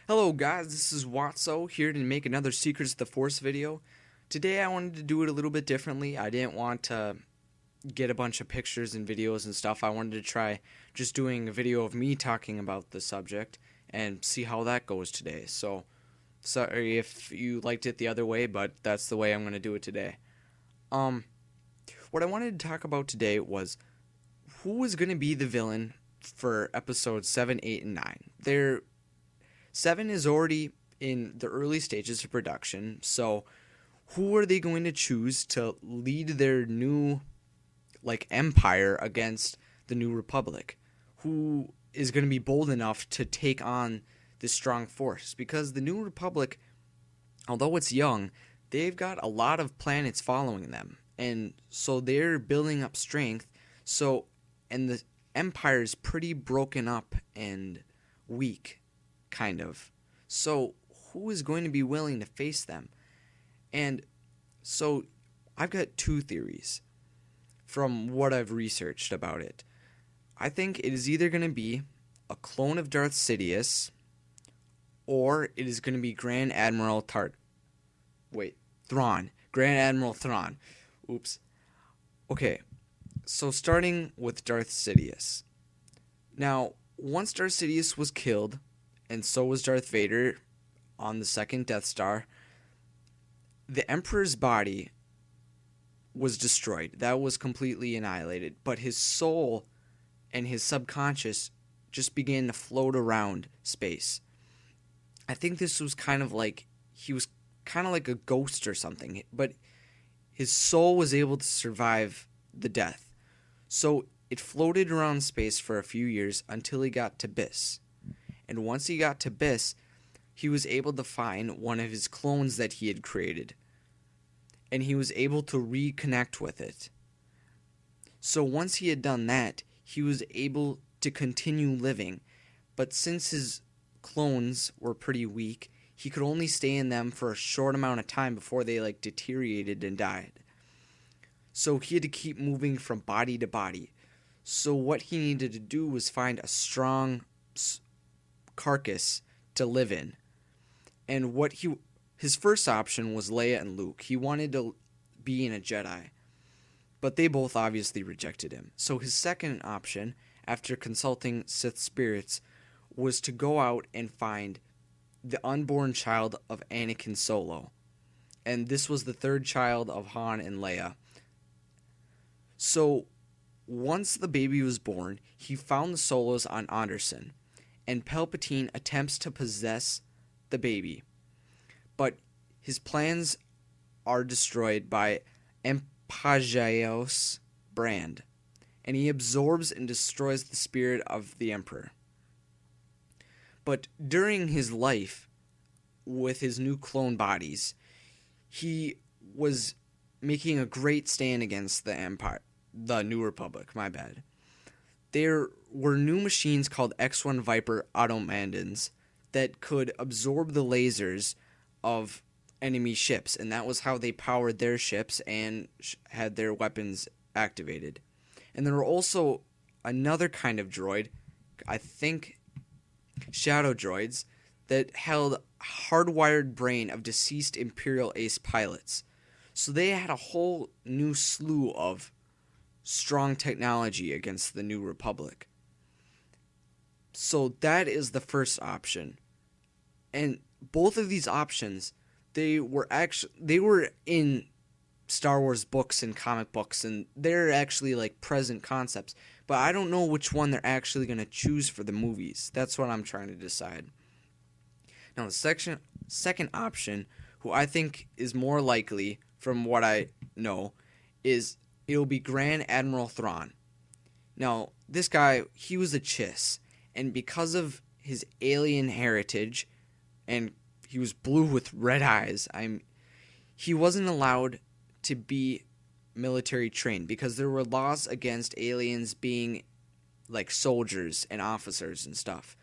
Hello guys, this is Wotso here to make another Secrets of the Force video. Today I wanted to do it a little bit differently. I didn't want to get a bunch of pictures and videos and stuff. I wanted to try just doing a video of me talking about the subject and see how that goes today. So, sorry if you liked it the other way, but that's the way I'm going to do it today. Um, what I wanted to talk about today was who is going to be the villain for episodes 7, 8, and 9. 7 is already in the early stages of production, so who are they going to choose to lead their new empire against the New Republic? Who is going to be bold enough to take on this strong force? Because the New Republic, although it's young, they've got a lot of planets following them, and so they're building up strength. And the empire is pretty broken up and weak, kind of. So who is going to be willing to face them? And so I've got two theories from what I've researched about it. I think it is either going to be a clone of Darth Sidious, or it is going to be Grand Admiral Thrawn. Grand Admiral Thrawn. Oops. Okay, so starting with Darth Sidious. Now, once Darth Sidious was killed, and so was Darth Vader on the second Death Star, the Emperor's body was destroyed. That was completely annihilated. But his soul and his subconscious just began to float around space. I think this was he was kind of like a ghost or something. But his soul was able to survive the death. So it floated around space for a few years until he got to Biss. And once he got to Biss, he was able to find one of his clones that he had created. And he was able to reconnect with it. So once he had done that, he was able to continue living. But since his clones were pretty weak, he could only stay in them for a short amount of time before they deteriorated and died. So he had to keep moving from body to body. So what he needed to do was find a strong carcass to live in. And his first option was Leia and Luke. He wanted to be in a Jedi, but they both obviously rejected him. So his second option, after consulting Sith spirits, was to go out and find the unborn child of Anakin Solo. And this was the third child of Han and Leia. So once the baby was born, he found the Solos on Anderson, and Palpatine attempts to possess the baby. But his plans are destroyed by Empageios Brand, and he absorbs and destroys the spirit of the Emperor. But during his life, with his new clone bodies, he was making a great stand against the New Republic, my bad. There were new machines called X-1 Viper Automandans that could absorb the lasers of enemy ships, and that was how they powered their ships and had their weapons activated. And there were also another kind of droid, I think shadow droids, that held hardwired brain of deceased Imperial Ace pilots. So they had a whole new slew of strong technology against the New Republic. So that is the first option. And both of these options, they were in Star Wars books and comic books, and they're actually present concepts. But I don't know which one they're actually going to choose for the movies. That's what I'm trying to decide. Now, the second option, who I think is more likely from what I know, is it'll be Grand Admiral Thrawn. Now, this guy, he was a Chiss, and because of his alien heritage, and he was blue with red eyes, he wasn't allowed to be military trained because there were laws against aliens being soldiers and officers and stuff.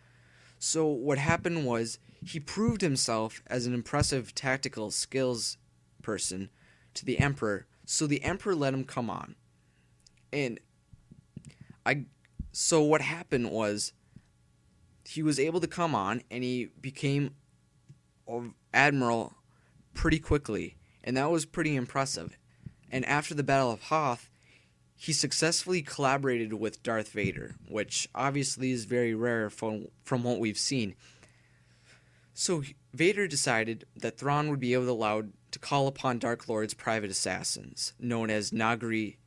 So what happened was he proved himself as an impressive tactical skills person to the Emperor, so the Emperor let him come on. And so what happened was he was able to come on, and he became an admiral pretty quickly, and that was pretty impressive. And after the Battle of Hoth, he successfully collaborated with Darth Vader, which obviously is very rare from what we've seen. So Vader decided that Thrawn would be allowed to call upon Dark Lord's private assassins, known as Nagri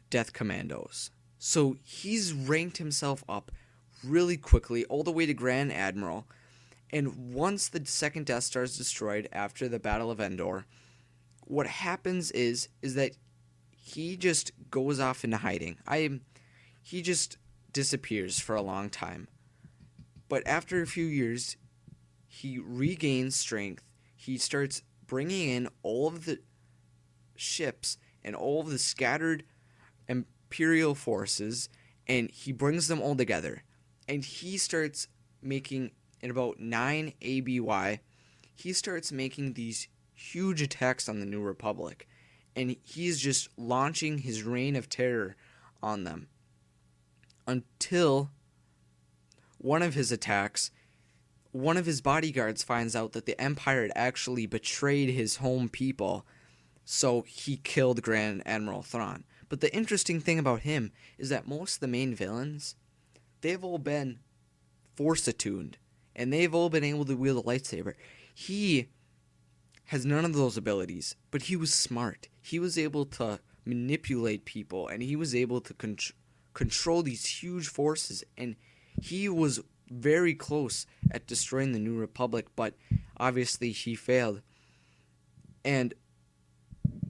Death Commandos. So he's ranked himself up really quickly, all the way to Grand Admiral. And once the second Death Star is destroyed after the Battle of Endor, what happens is that he just goes off into hiding. He just disappears for a long time. But after a few years, he regains strength. He starts bringing in all of the ships and all of the scattered Imperial forces, and he brings them all together. And he starts making, in about 9 ABY, he starts making these huge attacks on the New Republic. And he's just launching his reign of terror on them. Until one of his attacks, one of his bodyguards finds out that the Empire had actually betrayed his home people, so he killed Grand Admiral Thrawn. But the interesting thing about him is that most of the main villains, they've all been Force attuned, and they've all been able to wield a lightsaber. He has none of those abilities, but he was smart. He was able to manipulate people, and he was able to control these huge forces, and he was very close at destroying the New Republic, but obviously he failed. And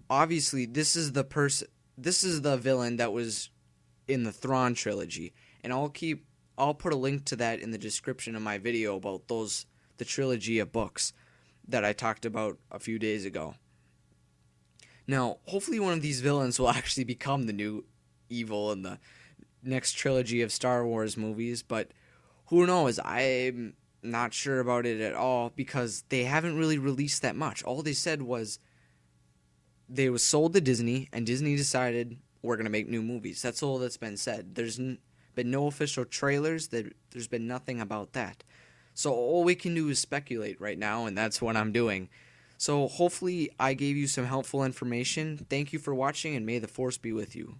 obviously this is the villain that was in the Thrawn trilogy, and I'll put a link to that in the description of my video about the trilogy of books that I talked about a few days ago. Now, hopefully one of these villains will actually become the new evil in the next trilogy of Star Wars movies, but who knows? I'm not sure about it at all, because they haven't really released that much. All they said was they was sold to Disney, and Disney decided we're going to make new movies. That's all that's been said. There's been no official trailers. There's been nothing about that. So all we can do is speculate right now, and that's what I'm doing. So hopefully I gave you some helpful information. Thank you for watching, and may the Force be with you.